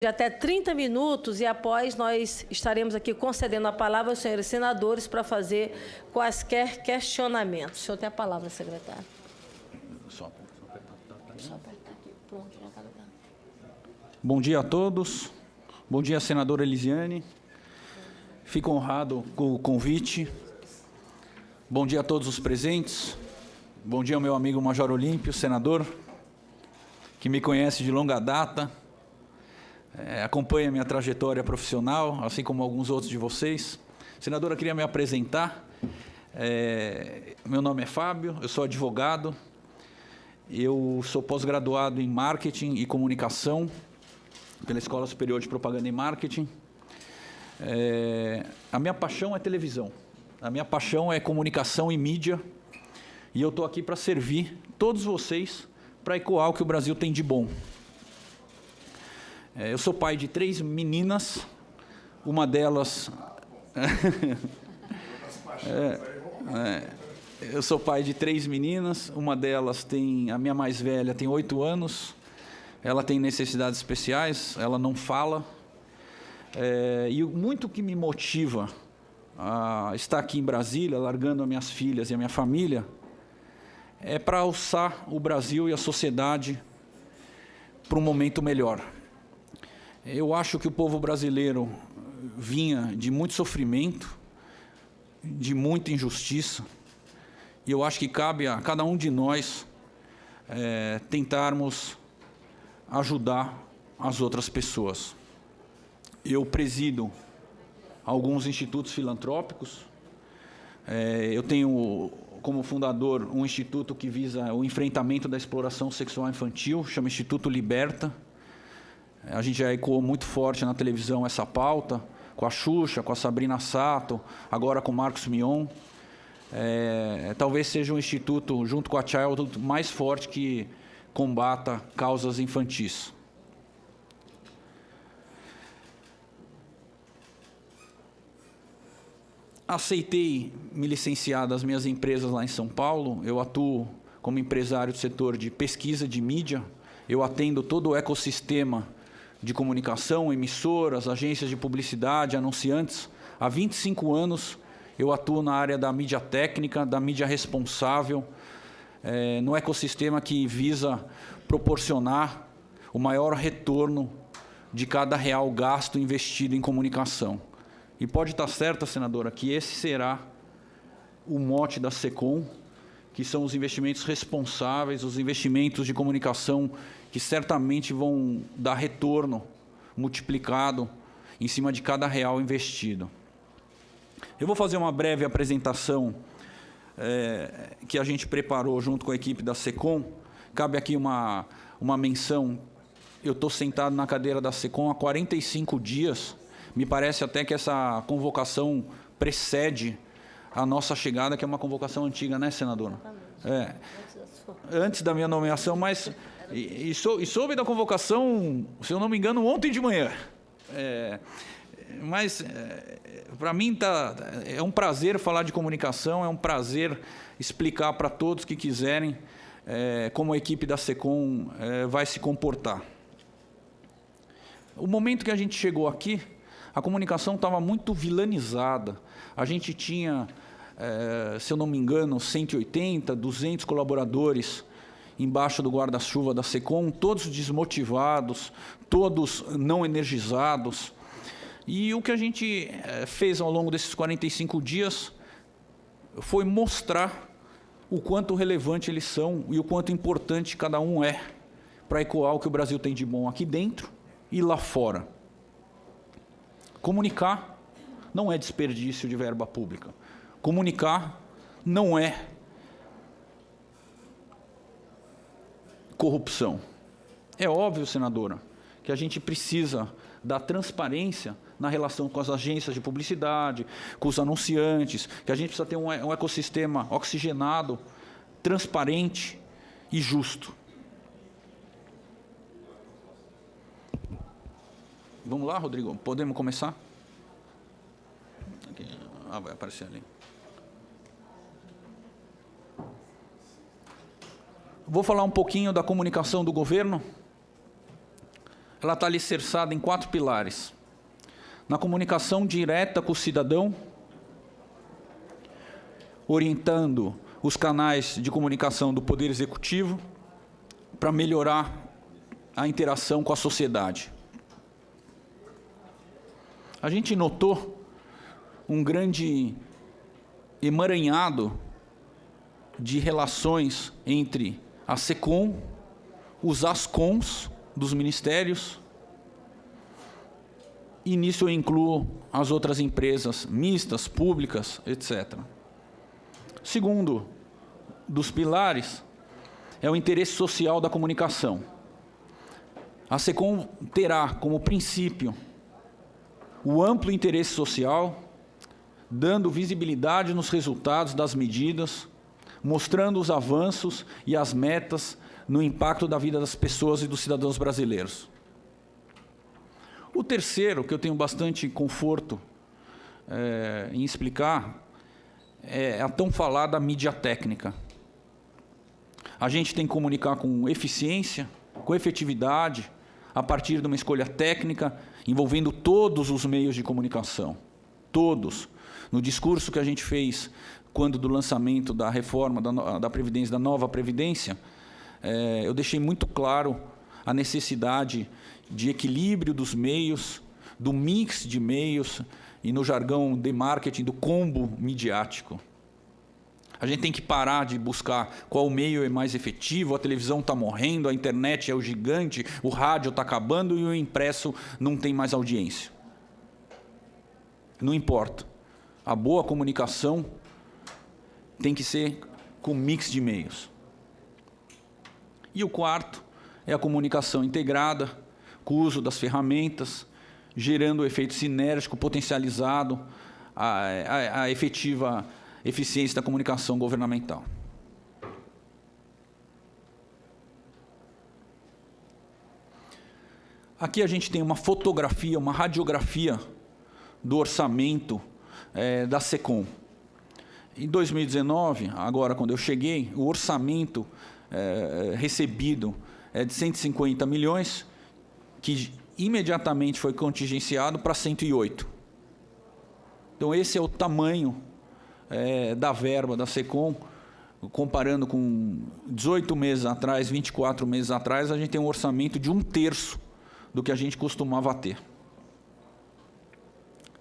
de até 30 minutos e após nós estaremos aqui concedendo a palavra aos senhores senadores para fazer quaisquer questionamentos. O senhor tem a palavra, secretário. Só apertar aqui. Pronto, já está. Bom dia a todos. Bom dia, senadora Elisiane. Fico honrado com o convite. Bom dia a todos os presentes. Bom dia ao meu amigo Major Olímpio, senador, que me conhece de longa data. Acompanha minha trajetória profissional, assim como alguns outros de vocês. Senadora, queria me apresentar. Meu nome é Fábio, eu sou advogado, eu sou pós-graduado em Marketing e Comunicação pela Escola Superior de Propaganda e Marketing. A minha paixão é televisão, a minha paixão é comunicação e mídia, e eu estou aqui para servir todos vocês para ecoar o que o Brasil tem de bom. Eu sou pai de 3 meninas, uma delas... Eu sou pai de 3 meninas, uma delas tem... A minha mais velha tem 8 anos, ela tem necessidades especiais, ela não fala. E muito que me motiva a estar aqui em Brasília, largando as minhas filhas e a minha família, é para alçar o Brasil e a sociedade para um momento melhor. Eu acho que o povo brasileiro vinha de muito sofrimento, de muita injustiça, e eu acho que cabe a cada um de nós tentarmos ajudar as outras pessoas. Eu presido alguns institutos filantrópicos, eu tenho como fundador um instituto que visa o enfrentamento da exploração sexual infantil, chama Instituto Liberta. A gente já ecoou muito forte na televisão essa pauta, com a Xuxa, com a Sabrina Sato, agora com o Marcos Mion. Talvez seja um instituto, junto com a Child, mais forte que combata causas infantis. Aceitei me licenciar das minhas empresas lá em São Paulo. Eu atuo como empresário do setor de pesquisa de mídia. Eu atendo todo o ecossistema de comunicação, emissoras, agências de publicidade, anunciantes. Há 25 anos eu atuo na área da mídia técnica, da mídia responsável, no ecossistema que visa proporcionar o maior retorno de cada real gasto investido em comunicação. E pode estar certa, senadora, que esse será o mote da SECOM, que são os investimentos responsáveis, os investimentos de comunicação que certamente vão dar retorno multiplicado em cima de cada real investido. Eu vou fazer uma breve apresentação que a gente preparou junto com a equipe da SECOM. Cabe aqui uma menção. Eu estou sentado na cadeira da SECOM há 45 dias. Me parece até que essa convocação precede a nossa chegada, que é uma convocação antiga, né, senadora? Antes da minha nomeação, mas... E soube da convocação, se eu não me engano, ontem de manhã. Mas, para mim, é um prazer falar de comunicação, é um prazer explicar para todos que quiserem como a equipe da SECOM vai se comportar. O momento que a gente chegou aqui, a comunicação estava muito vilanizada. A gente tinha, se eu não me engano, 180, 200 colaboradores embaixo do guarda-chuva da SECOM, todos desmotivados, todos não energizados. E o que a gente fez ao longo desses 45 dias foi mostrar o quanto relevante eles são e o quanto importante cada um é para ecoar o que o Brasil tem de bom aqui dentro e lá fora. Comunicar não é desperdício de verba pública. Comunicar não é corrupção. É óbvio, senadora, que a gente precisa da transparência na relação com as agências de publicidade, com os anunciantes, que a gente precisa ter um ecossistema oxigenado, transparente e justo. Vamos lá, Rodrigo? Podemos começar? Aqui. Vai aparecer ali. Vou falar um pouquinho da comunicação do governo. ela está alicerçada em 4 pilares. Na comunicação direta com o cidadão, orientando os canais de comunicação do Poder Executivo para melhorar a interação com a sociedade. A gente notou um grande emaranhado de relações entre a SECOM, os ASCOMs dos ministérios, e nisso eu incluo as outras empresas mistas, públicas, etc. Segundo dos pilares é o interesse social da comunicação. A SECOM terá como princípio o amplo interesse social, dando visibilidade nos resultados das medidas, mostrando os avanços e as metas no impacto da vida das pessoas e dos cidadãos brasileiros. O terceiro, que eu tenho bastante conforto em explicar, é a tão falada mídia técnica. A gente tem que comunicar com eficiência, com efetividade, a partir de uma escolha técnica, envolvendo todos os meios de comunicação. Todos. No discurso que a gente fez quando do lançamento da reforma da Previdência, da nova Previdência, eu deixei muito claro a necessidade de equilíbrio dos meios, do mix de meios e, no jargão de marketing, do combo midiático. A gente tem que parar de buscar qual meio é mais efetivo, a televisão está morrendo, a internet é o gigante, o rádio está acabando e o impresso não tem mais audiência. Não importa. A boa comunicação tem que ser com mix de meios. E o quarto é a comunicação integrada, com o uso das ferramentas, gerando o efeito sinérgico potencializado, a efetiva eficiência da comunicação governamental. Aqui a gente tem uma fotografia, uma radiografia do orçamento da SECOM. Em 2019, agora quando eu cheguei, o orçamento recebido é de 150 milhões, que imediatamente foi contingenciado para 108. Então esse é o tamanho da verba da SECOM, comparando com 18 meses atrás, 24 meses atrás, a gente tem um orçamento de 1/3 do que a gente costumava ter.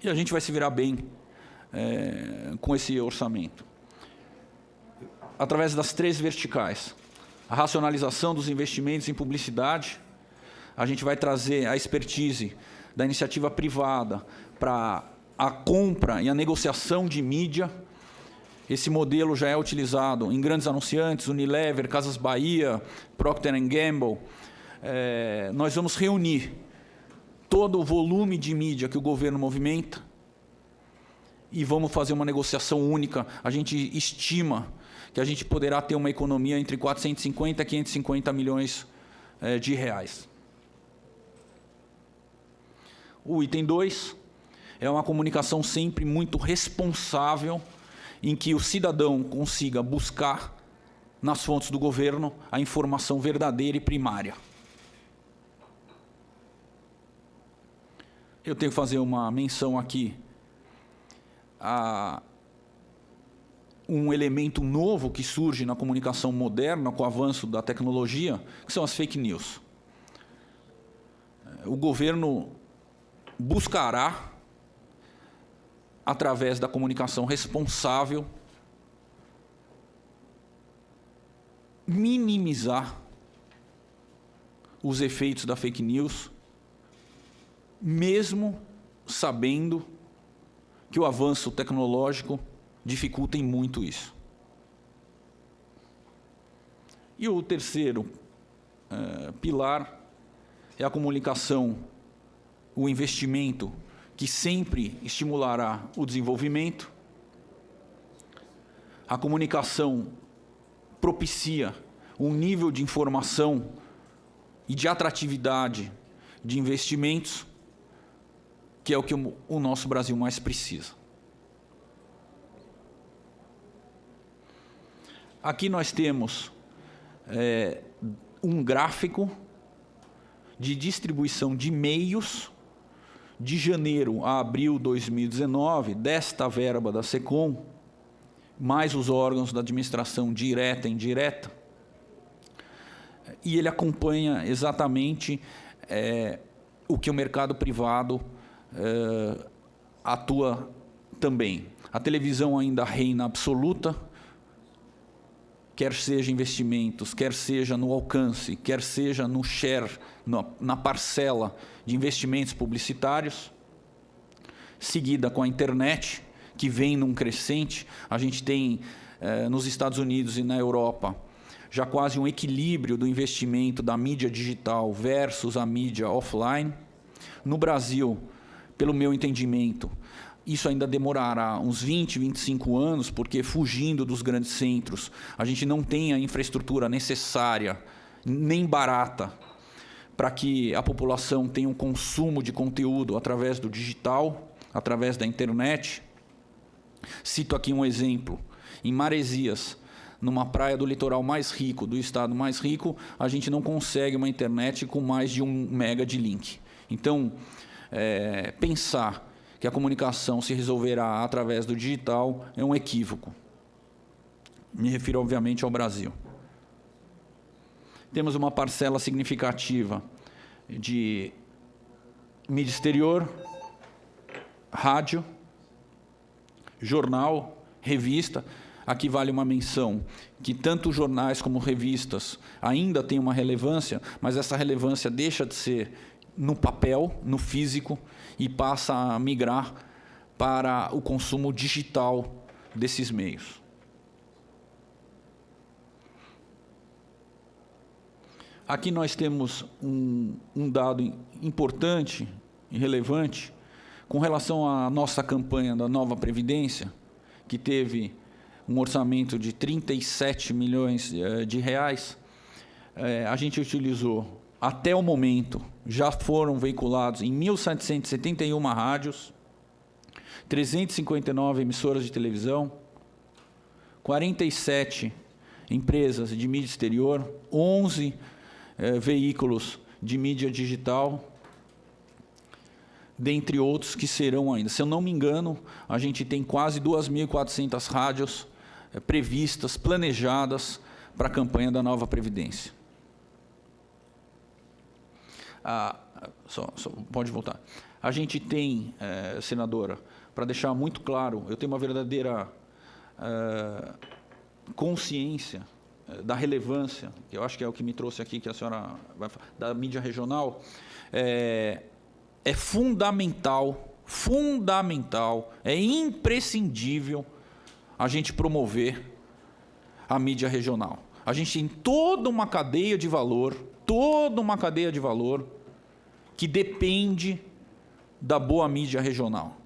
E a gente vai se virar bem com esse orçamento. Através das 3 verticais. A racionalização dos investimentos em publicidade, a gente vai trazer a expertise da iniciativa privada para a compra e a negociação de mídia. Esse modelo já é utilizado em grandes anunciantes, Unilever, Casas Bahia, Procter & Gamble. Nós vamos reunir todo o volume de mídia que o governo movimenta e vamos fazer uma negociação única. A gente estima que a gente poderá ter uma economia entre 450 e 550 milhões de reais. O item 2 é uma comunicação sempre muito responsável, em que o cidadão consiga buscar nas fontes do governo a informação verdadeira e primária. Eu tenho que fazer uma menção aqui a um elemento novo que surge na comunicação moderna com o avanço da tecnologia, que são as fake news. O governo buscará, através da comunicação responsável, minimizar os efeitos da fake news, mesmo sabendo que o avanço tecnológico dificulta em muito isso. E o terceiro pilar é a comunicação, o investimento, que sempre estimulará o desenvolvimento. A comunicação propicia um nível de informação e de atratividade de investimentos, que é o que o nosso Brasil mais precisa. Aqui nós temos um gráfico de distribuição de meios de janeiro a abril de 2019, desta verba da SECOM, mais os órgãos da administração direta e indireta, e ele acompanha exatamente o que o mercado privado atua também. A televisão ainda reina absoluta, quer seja investimentos, quer seja no alcance, quer seja no share, na parcela de investimentos publicitários, seguida com a internet, que vem num crescente. A gente tem, nos Estados Unidos e na Europa, já quase um equilíbrio do investimento da mídia digital versus a mídia offline. No Brasil, pelo meu entendimento, isso ainda demorará uns 20, 25 anos, porque fugindo dos grandes centros, a gente não tem a infraestrutura necessária, nem barata, para que a população tenha um consumo de conteúdo através do digital, através da internet. Cito aqui um exemplo. Em Maresias, numa praia do litoral mais rico, do estado mais rico, a gente não consegue uma internet com mais de 1 mega de link. Então, pensar que a comunicação se resolverá através do digital é um equívoco. Me refiro, obviamente, ao Brasil. Temos uma parcela significativa de mídia exterior, rádio, jornal, revista. Aqui vale uma menção que tanto jornais como revistas ainda têm uma relevância, mas essa relevância deixa de ser no papel, no físico, e passa a migrar para o consumo digital desses meios. Aqui nós temos um dado importante e relevante com relação à nossa campanha da Nova Previdência, que teve um orçamento de 37 milhões de reais. A gente utilizou, até o momento, já foram veiculados em 1.771 rádios, 359 emissoras de televisão, 47 empresas de mídia exterior, 11 veículos de mídia digital, dentre outros que serão ainda. Se eu não me engano, a gente tem quase 2.400 rádios previstas, planejadas para a campanha da Nova Previdência. Pode voltar. A gente tem, senadora, para deixar muito claro, eu tenho uma verdadeira consciência da relevância, que eu acho que é o que me trouxe aqui, que a senhora vai falar, da mídia regional. É fundamental, é imprescindível a gente promover a mídia regional. A gente tem toda uma cadeia de valor, que depende da boa mídia regional.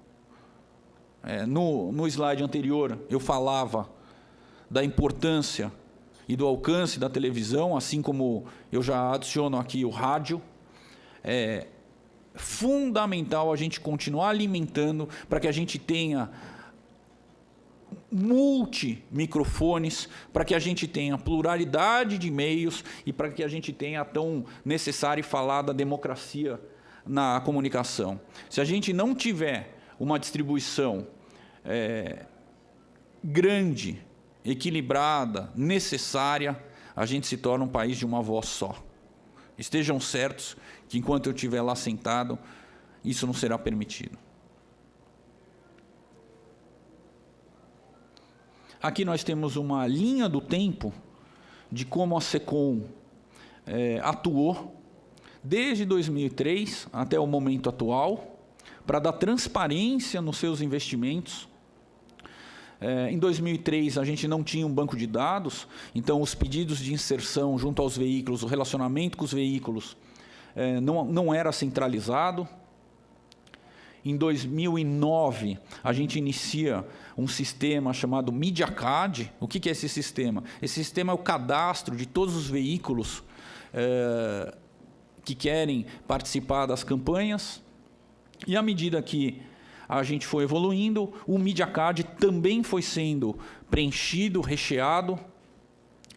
No slide anterior, eu falava da importância e do alcance da televisão, assim como eu já adiciono aqui o rádio. É fundamental a gente continuar alimentando para que a gente tenha multimicrofones, para que a gente tenha pluralidade de meios e para que a gente tenha a tão necessária e falada democracia na comunicação. Se a gente não tiver uma distribuição grande, equilibrada, necessária, a gente se torna um país de uma voz só. Estejam certos que, enquanto eu estiver lá sentado, isso não será permitido. Aqui nós temos uma linha do tempo de como a SECOM atuou desde 2003 até o momento atual, para dar transparência nos seus investimentos. Em 2003, a gente não tinha um banco de dados, então os pedidos de inserção junto aos veículos, o relacionamento com os veículos, não era centralizado. Em 2009, a gente inicia um sistema chamado MediaCad. O que é esse sistema? Esse sistema é o cadastro de todos os veículos que querem participar das campanhas. E à medida que a gente foi evoluindo, o MediaCad também foi sendo preenchido, recheado,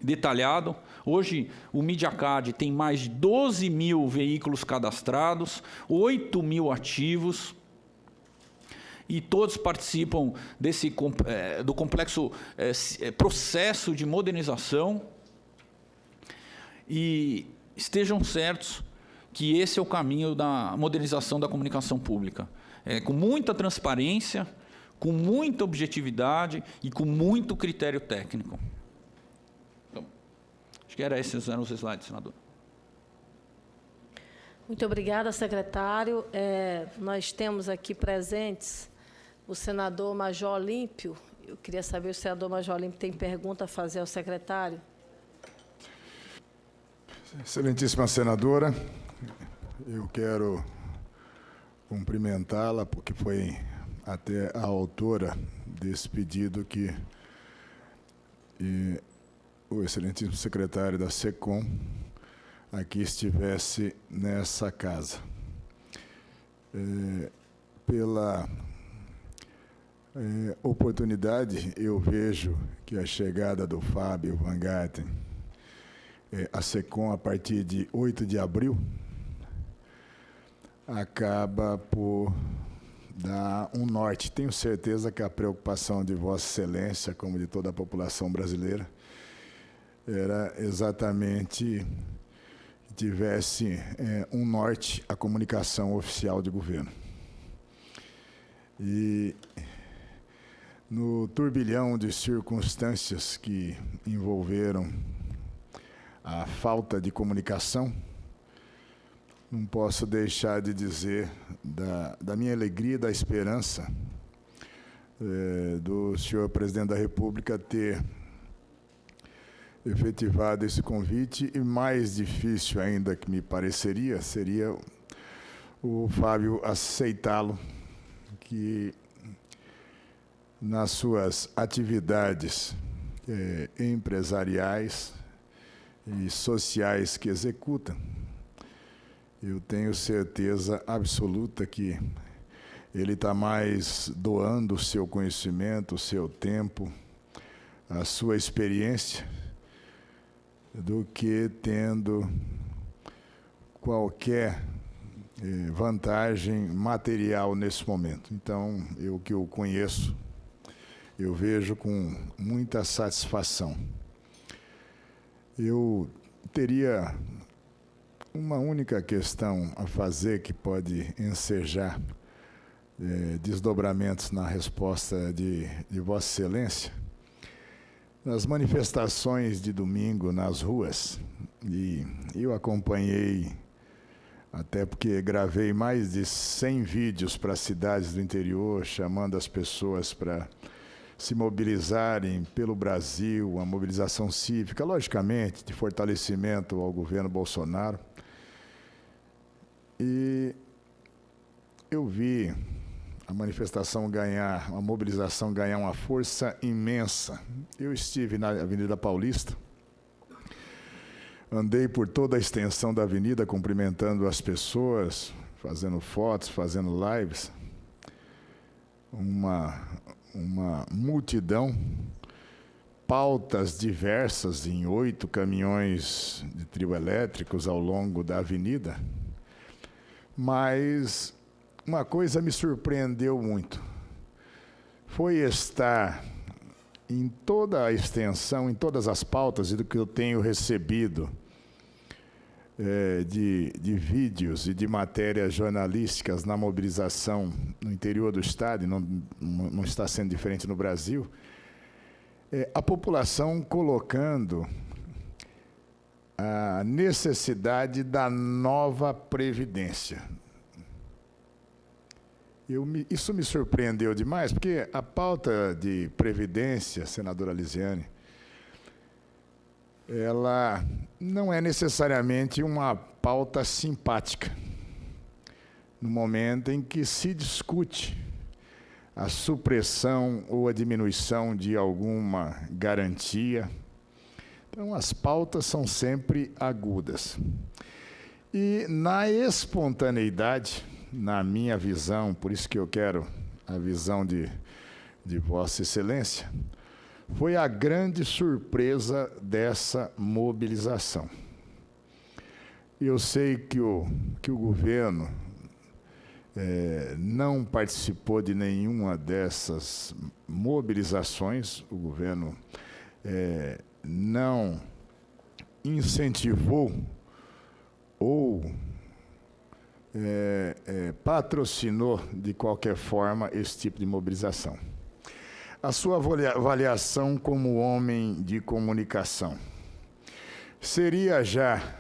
detalhado. Hoje, o MediaCard tem mais de 12 mil veículos cadastrados, 8 mil ativos, e todos participam do complexo processo de modernização. E estejam certos que esse é o caminho da modernização da comunicação pública. Com muita transparência, com muita objetividade e com muito critério técnico. Então, acho que esses eram os slides, senador. Muito obrigada, secretário. Nós temos aqui presentes o senador Major Olímpio. Eu queria saber se o senador Major Olímpio tem pergunta a fazer ao secretário. Excelentíssima senadora, eu quero cumprimentá-la, porque foi até a autora desse pedido que o excelentíssimo secretário da SECOM aqui estivesse nessa casa. Pela oportunidade, eu vejo que a chegada do Fábio Van Garten, a SECOM, a partir de 8 de abril, acaba por dar um norte. Tenho certeza que a preocupação de Vossa Excelência, como de toda a população brasileira, era exatamente que tivesse um norte a comunicação oficial de governo. E no turbilhão de circunstâncias que envolveram a falta de comunicação, não posso deixar de dizer da minha alegria e da esperança do senhor presidente da República ter efetivado esse convite, e mais difícil ainda que me pareceria, seria o Fábio aceitá-lo, que nas suas atividades empresariais e sociais que executa, eu tenho certeza absoluta que ele está mais doando o seu conhecimento, o seu tempo, a sua experiência, do que tendo qualquer vantagem material nesse momento. Então, eu que o conheço, eu vejo com muita satisfação. Eu teria uma única questão a fazer que pode ensejar desdobramentos na resposta de Vossa Excelência. Nas manifestações de domingo nas ruas, e eu acompanhei, até porque gravei mais de 100 vídeos para cidades do interior, chamando as pessoas para se mobilizarem pelo Brasil, a mobilização cívica, logicamente, de fortalecimento ao governo Bolsonaro. E eu vi a manifestação ganhar, a mobilização ganhar uma força imensa. Eu estive na Avenida Paulista, andei por toda a extensão da avenida, cumprimentando as pessoas, fazendo fotos, fazendo lives. Uma multidão, pautas diversas em 8 caminhões de trio elétricos ao longo da avenida. Mas uma coisa me surpreendeu muito. Foi estar em toda a extensão, em todas as pautas, e do que eu tenho recebido de vídeos e de matérias jornalísticas na mobilização no interior do Estado, e não está sendo diferente no Brasil, a população colocando a necessidade da nova Previdência. Isso me surpreendeu demais, porque a pauta de Previdência, senadora Lisiane, ela não é necessariamente uma pauta simpática, no momento em que se discute a supressão ou a diminuição de alguma garantia. Então, as pautas são sempre agudas. E na espontaneidade, na minha visão, por isso que eu quero a visão de Vossa Excelência, foi a grande surpresa dessa mobilização. Eu sei que o governo não participou de nenhuma dessas mobilizações, o governo não incentivou ou patrocinou, de qualquer forma, esse tipo de mobilização. A sua avaliação como homem de comunicação seria já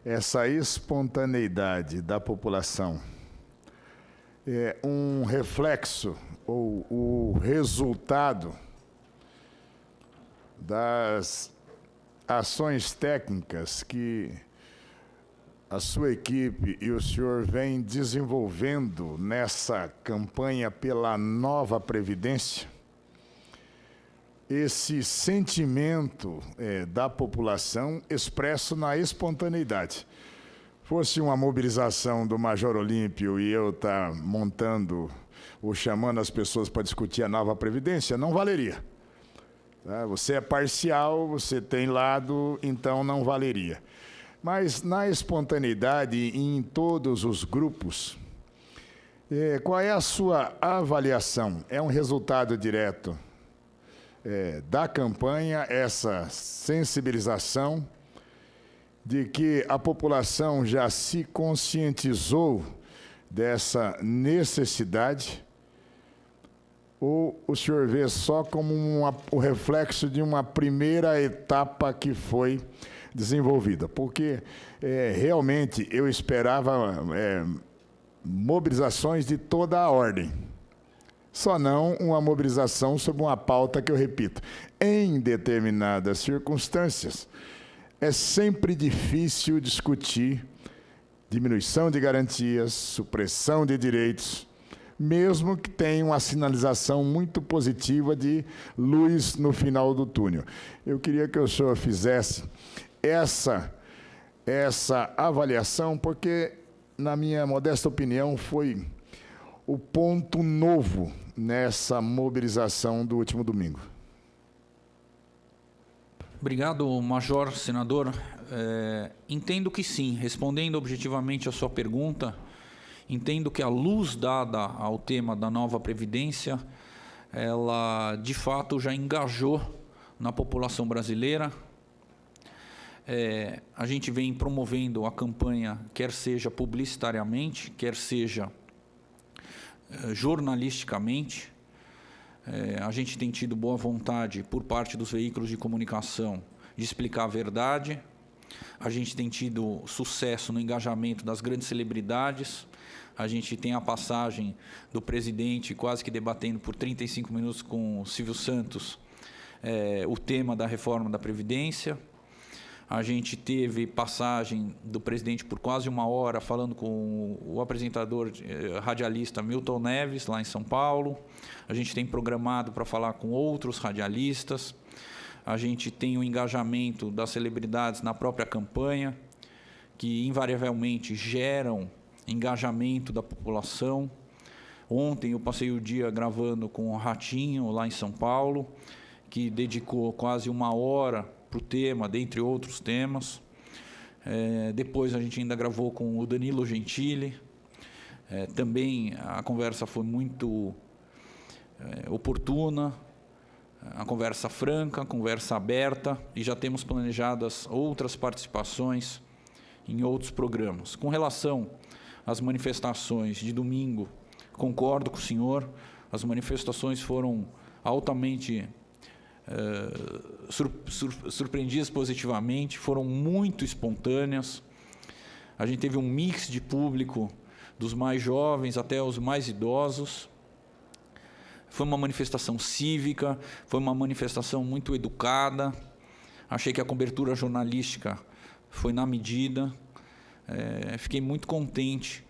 essa espontaneidade da população um reflexo ou o resultado das ações técnicas que a sua equipe e o senhor vem desenvolvendo nessa campanha pela nova Previdência? Esse sentimento da população expresso na espontaneidade. Fosse uma mobilização do Major Olímpio e eu estar montando ou chamando as pessoas para discutir a nova Previdência, não valeria. Você é parcial, você tem lado, então não valeria. Mas na espontaneidade e em todos os grupos, qual é a sua avaliação? É um resultado direto da campanha, essa sensibilização de que a população já se conscientizou dessa necessidade, ou o senhor vê só como o reflexo de uma primeira etapa que foi desenvolvida? Porque realmente eu esperava mobilizações de toda a ordem, só não uma mobilização sobre uma pauta que eu repito. Em determinadas circunstâncias, é sempre difícil discutir diminuição de garantias, supressão de direitos, mesmo que tenha uma sinalização muito positiva de luz no final do túnel. Eu queria que o senhor fizesse essa avaliação, porque, na minha modesta opinião, foi o ponto novo nessa mobilização do último domingo. Obrigado, Major, senador. Entendo que sim, respondendo objetivamente a sua pergunta, entendo que a luz dada ao tema da nova Previdência, ela de fato já engajou na população brasileira. A gente vem promovendo a campanha, quer seja publicitariamente, quer seja jornalisticamente. A gente tem tido boa vontade por parte dos veículos de comunicação de explicar a verdade. A gente tem tido sucesso no engajamento das grandes celebridades. A gente tem a passagem do presidente quase que debatendo por 35 minutos com o Silvio Santos o tema da reforma da Previdência. A gente teve passagem do presidente por quase 1 hora falando com o apresentador radialista Milton Neves, lá em São Paulo. A gente tem programado para falar com outros radialistas. A gente tem o engajamento das celebridades na própria campanha, que invariavelmente geram engajamento da população. Ontem eu passei o dia gravando com o Ratinho, lá em São Paulo, que dedicou quase 1 hora para o tema, dentre outros temas. Depois a gente ainda gravou com o Danilo Gentili. Também a conversa foi muito oportuna, a conversa franca, a conversa aberta, e já temos planejadas outras participações em outros programas. Com relação às manifestações de domingo, concordo com o senhor, as manifestações foram altamente surpreendidas positivamente, foram muito espontâneas. A gente teve um mix de público, dos mais jovens até os mais idosos. Foi uma manifestação cívica, foi uma manifestação muito educada. Achei que a cobertura jornalística foi na medida. Fiquei muito contente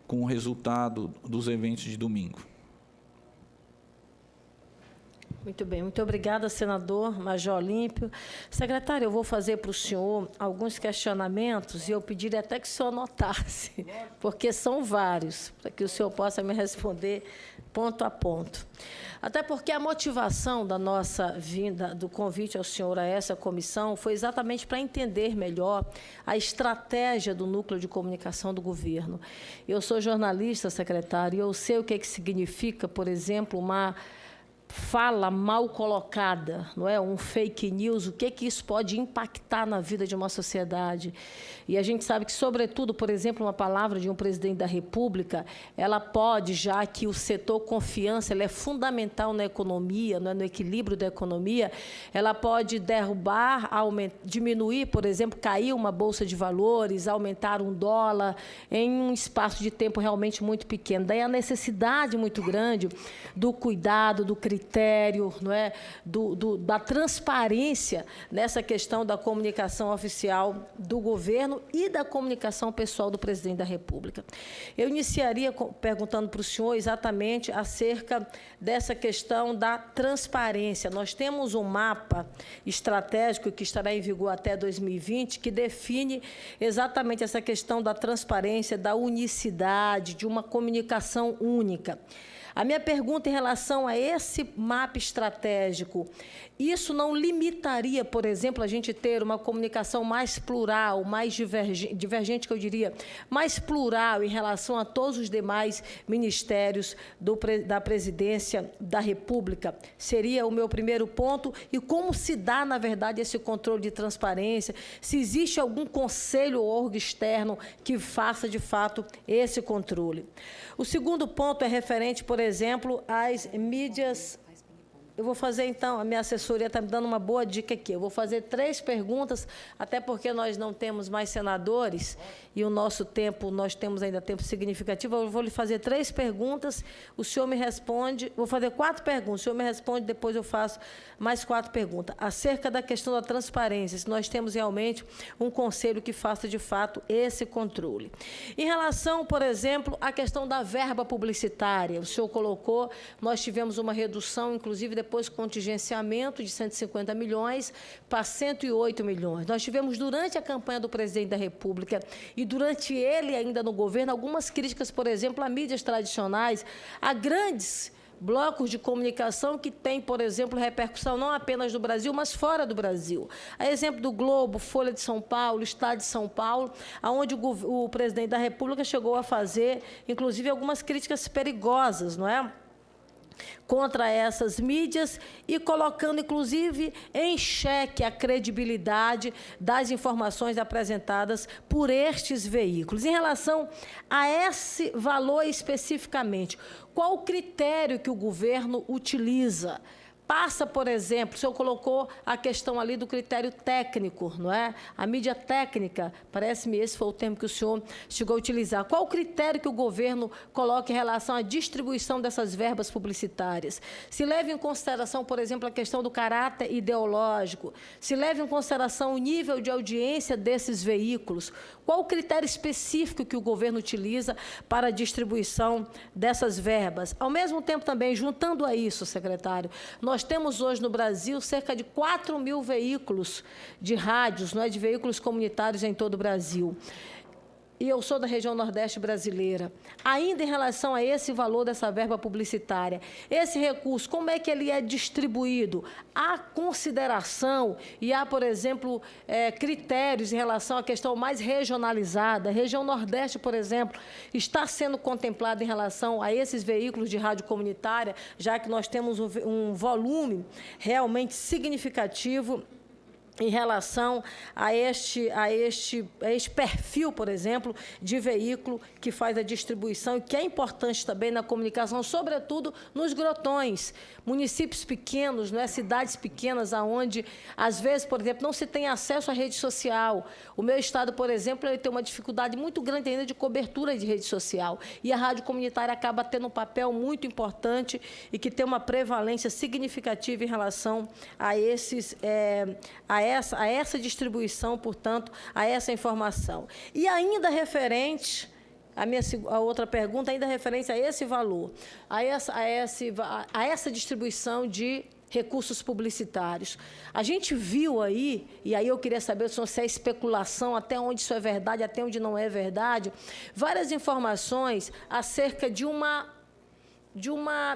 com o resultado dos eventos de domingo. Muito bem, muito obrigada, senador Major Olímpio. Secretário, eu vou fazer para o senhor alguns questionamentos e eu pediria até que o senhor anotasse, porque são vários, para que o senhor possa me responder ponto a ponto. Até porque a motivação da nossa vinda, do convite ao senhor a essa comissão, foi exatamente para entender melhor a estratégia do núcleo de comunicação do governo. Eu sou jornalista, secretário, e eu sei o que significa, por exemplo, uma fala mal colocada, não é? Um fake news, o que isso pode impactar na vida de uma sociedade. E a gente sabe que, sobretudo, por exemplo, uma palavra de um presidente da República, ela pode, já que o setor confiança ele é fundamental na economia, não é? No equilíbrio da economia, ela pode derrubar, diminuir, por exemplo, cair uma bolsa de valores, aumentar um dólar em um espaço de tempo realmente muito pequeno. Daí a necessidade muito grande do cuidado, do critério, não é? Da transparência nessa questão da comunicação oficial do governo e da comunicação pessoal do presidente da República. Eu iniciaria perguntando para o senhor exatamente acerca dessa questão da transparência. Nós temos um mapa estratégico que estará em vigor até 2020, que define exatamente essa questão da transparência, da unicidade, de uma comunicação única. A minha pergunta em relação a esse mapa estratégico, isso não limitaria, por exemplo, a gente ter uma comunicação mais plural, mais divergente, que eu diria, mais plural em relação a todos os demais ministérios da Presidência da República? Seria o meu primeiro ponto. E como se dá, na verdade, esse controle de transparência? Se existe algum conselho ou órgão externo que faça, de fato, esse controle? O segundo ponto é referente, por exemplo, às mídias. Eu vou fazer, então, a minha assessoria está me dando uma boa dica aqui. Eu vou fazer 3 perguntas, até porque nós não temos mais senadores e o nosso tempo, nós temos ainda tempo significativo. Eu vou lhe fazer 3 perguntas, o senhor me responde, vou fazer 4 perguntas, o senhor me responde, depois eu faço mais 4 perguntas. Acerca da questão da transparência, se nós temos realmente um conselho que faça, de fato, esse controle. Em relação, por exemplo, à questão da verba publicitária, o senhor colocou, nós tivemos uma redução, inclusive, depois contingenciamento de 150 milhões para 108 milhões. Nós tivemos, durante a campanha do presidente da República e durante ele ainda no governo, algumas críticas, por exemplo, a mídias tradicionais, a grandes blocos de comunicação que têm, por exemplo, repercussão não apenas no Brasil, mas fora do Brasil. A exemplo do Globo, Folha de São Paulo, Estado de São Paulo, onde o presidente da República chegou a fazer, inclusive, algumas críticas perigosas, não é? Contra essas mídias e colocando, inclusive, em xeque a credibilidade das informações apresentadas por estes veículos. Em relação a esse valor especificamente, qual o critério que o governo utiliza? Passa, por exemplo, o senhor colocou a questão ali do critério técnico, não é? A mídia técnica, parece-me esse foi o termo que o senhor chegou a utilizar. Qual o critério que o governo coloca em relação à distribuição dessas verbas publicitárias? Se leva em consideração, por exemplo, a questão do caráter ideológico, se leva em consideração o nível de audiência desses veículos, qual o critério específico que o governo utiliza para a distribuição dessas verbas? Ao mesmo tempo também, juntando a isso, secretário, nós temos hoje no Brasil cerca de 4 mil veículos de rádios, não é, de veículos comunitários em todo o Brasil. E eu sou da região Nordeste brasileira. Ainda em relação a esse valor dessa verba publicitária, esse recurso, como é que ele é distribuído? Há consideração e há, por exemplo, critérios em relação à questão mais regionalizada. A região Nordeste, por exemplo, está sendo contemplada em relação a esses veículos de rádio comunitária, já que nós temos um volume realmente significativo em relação a este perfil, por exemplo, de veículo que faz a distribuição e que é importante também na comunicação, sobretudo nos grotões, municípios pequenos, não é? Cidades pequenas, onde, às vezes, por exemplo, não se tem acesso à rede social. O meu estado, por exemplo, ele tem uma dificuldade muito grande ainda de cobertura de rede social. E a rádio comunitária acaba tendo um papel muito importante e que tem uma prevalência significativa em relação a essa distribuição, portanto, a essa informação. E ainda referente, a outra pergunta, ainda referente a esse valor, a essa distribuição de recursos publicitários. A gente viu aí, e aí eu queria saber se é especulação, até onde isso é verdade, até onde não é verdade, várias informações acerca de uma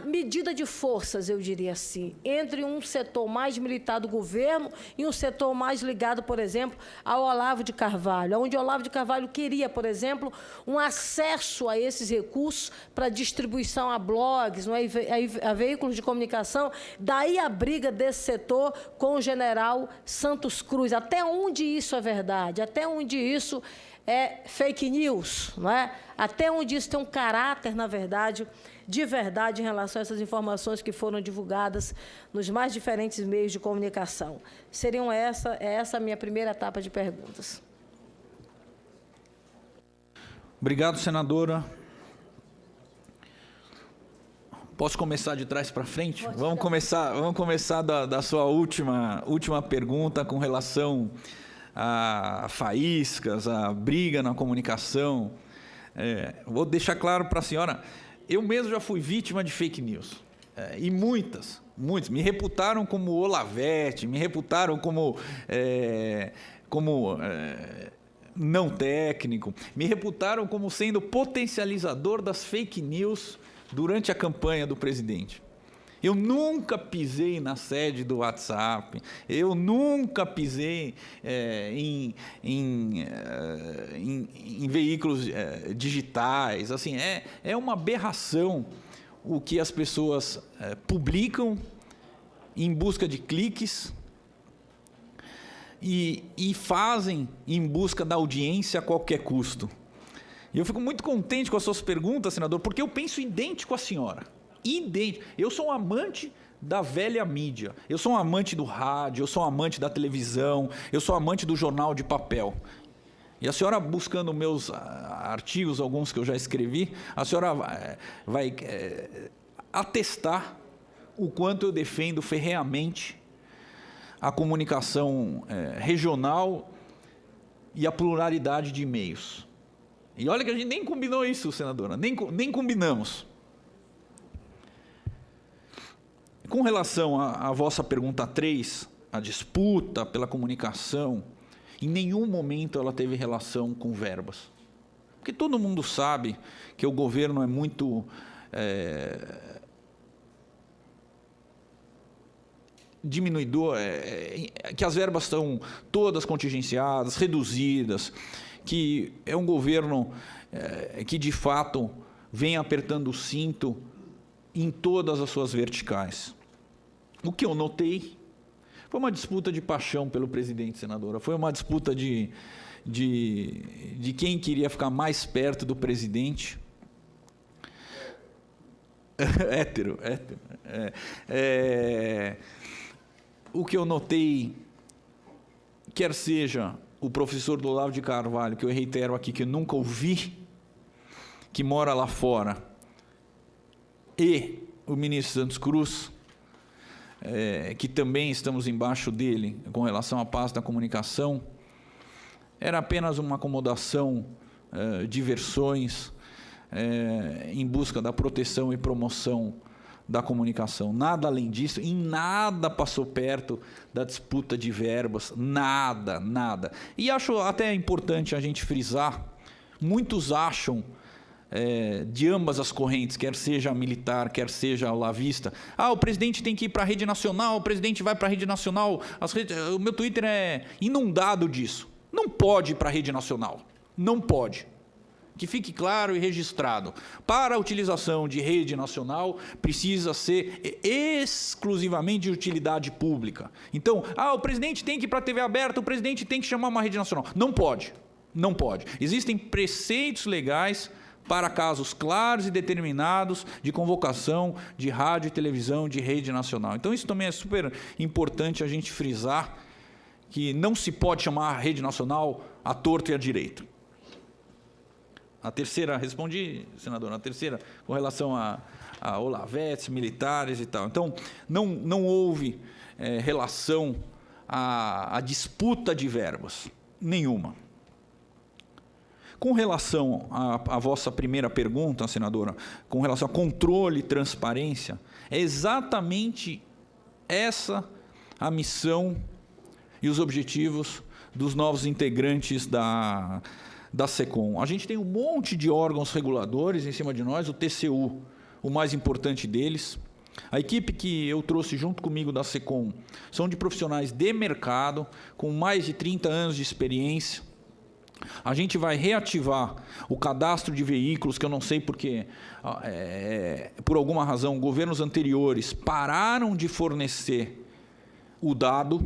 medida de forças, eu diria assim, entre um setor mais militar do governo e um setor mais ligado, por exemplo, ao Olavo de Carvalho, onde o Olavo de Carvalho queria, por exemplo, um acesso a esses recursos para distribuição a blogs, a veículos de comunicação, daí a briga desse setor com o general Santos Cruz. Até onde isso é verdade? Até onde isso é fake news? Não é? Até onde isso tem um caráter, na verdade, de verdade em relação a essas informações que foram divulgadas nos mais diferentes meios de comunicação. Essa a minha primeira etapa de perguntas. Obrigado, senadora. Posso começar de trás para frente? Vamos começar da sua última pergunta com relação a faíscas, a briga na comunicação. Vou deixar claro para a senhora, eu mesmo já fui vítima de fake news, e muitos me reputaram como Olavete, me reputaram como não técnico, me reputaram como sendo potencializador das fake news durante a campanha do presidente. Eu nunca pisei na sede do WhatsApp, eu nunca pisei em veículos digitais. Assim, é uma aberração o que as pessoas publicam em busca de cliques e fazem em busca da audiência a qualquer custo. E eu fico muito contente com as suas perguntas, senador, porque eu penso idêntico à senhora. Idêntico. Eu sou um amante da velha mídia, eu sou um amante do rádio, eu sou um amante da televisão, eu sou um amante do jornal de papel. E a senhora, buscando meus artigos, alguns que eu já escrevi, a senhora vai atestar o quanto eu defendo ferreamente a comunicação regional e a pluralidade de meios. E olha que a gente nem combinou isso, senadora, nem combinamos. Com relação à vossa pergunta 3, a disputa pela comunicação, em nenhum momento ela teve relação com verbas. Porque todo mundo sabe que o governo é muito diminuidor, que as verbas estão todas contingenciadas, reduzidas, que é um governo que, de fato, vem apertando o cinto em todas as suas verticais. O que eu notei foi uma disputa de paixão pelo presidente, senadora. Foi uma disputa de quem queria ficar mais perto do presidente. Hétero. O que eu notei, quer seja o professor Olavo de Carvalho, que eu reitero aqui que eu nunca ouvi, que mora lá fora, e o ministro Santos Cruz, que também estamos embaixo dele com relação à paz da comunicação, era apenas uma acomodação de versões em busca da proteção e promoção da comunicação. Nada além disso, em nada passou perto da disputa de verbas, nada. E acho até importante a gente frisar, muitos acham de ambas as correntes, quer seja a militar, quer seja a olavista. O presidente tem que ir para a rede nacional, o presidente vai para a rede nacional. O meu Twitter é inundado disso. Não pode ir para a rede nacional. Não pode. Que fique claro e registrado. Para a utilização de rede nacional, precisa ser exclusivamente de utilidade pública. Então, o presidente tem que ir para a TV aberta, o presidente tem que chamar uma rede nacional. Não pode. Não pode. Existem preceitos legais para casos claros e determinados de convocação de rádio e televisão de rede nacional. Então, isso também é super importante a gente frisar, que não se pode chamar a rede nacional à torto e à direito. A terceira, respondi, senador, a terceira, com relação a olavetes, militares e tal. Então, não houve relação à disputa de verbas, nenhuma. Com relação à vossa primeira pergunta, senadora, com relação a controle e transparência, é exatamente essa a missão e os objetivos dos novos integrantes da SECOM. A gente tem um monte de órgãos reguladores em cima de nós, o TCU, o mais importante deles. A equipe que eu trouxe junto comigo da SECOM são de profissionais de mercado, com mais de 30 anos de experiência. A gente vai reativar o cadastro de veículos, que eu não sei porque, por alguma razão, governos anteriores pararam de fornecer o dado.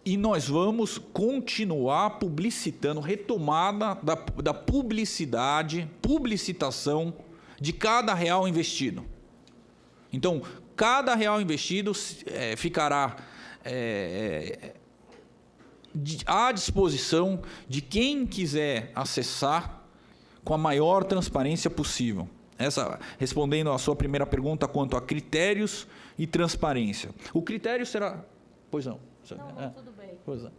E nós vamos continuar publicitando, retomada da publicitação de cada real investido. Então, cada real investido ficará à disposição de quem quiser acessar com a maior transparência possível. Respondendo à sua primeira pergunta quanto a critérios e transparência. O critério será... Pois não. Não, tudo bem. Pois é.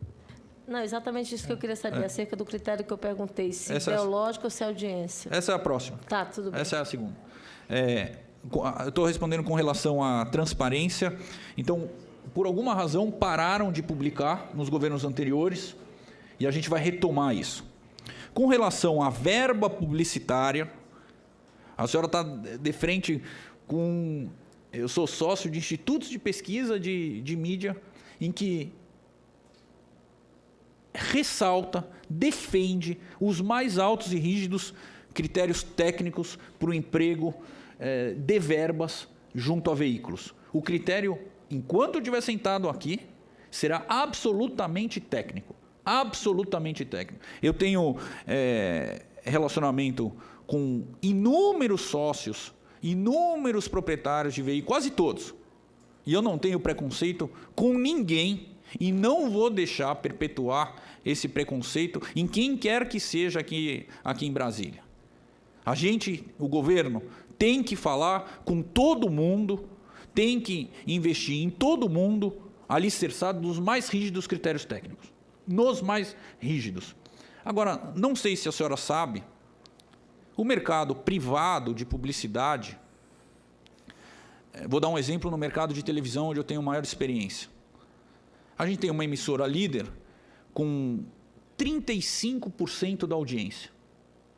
Não, exatamente isso que eu queria saber, acerca do critério que eu perguntei, se ideológico ou se audiência. Essa é a próxima. Tá, tudo bem. Essa é a segunda. Eu estou respondendo com relação à transparência. Então, por alguma razão, pararam de publicar nos governos anteriores e a gente vai retomar isso. Com relação à verba publicitária, a senhora está de frente com... Eu sou sócio de institutos de pesquisa de mídia em que ressalta, defende os mais altos e rígidos critérios técnicos para o emprego de verbas junto a veículos. O critério, enquanto eu estiver sentado aqui, será absolutamente técnico. Absolutamente técnico. Eu tenho relacionamento com inúmeros sócios, inúmeros proprietários de veículos, quase todos. E eu não tenho preconceito com ninguém e não vou deixar perpetuar esse preconceito em quem quer que seja aqui em Brasília. A gente, o governo, tem que falar com todo mundo, tem que investir em todo mundo, alicerçado nos mais rígidos critérios técnicos. Nos mais rígidos. Agora, não sei se a senhora sabe, o mercado privado de publicidade, vou dar um exemplo no mercado de televisão, onde eu tenho maior experiência. A gente tem uma emissora líder com 35% da audiência,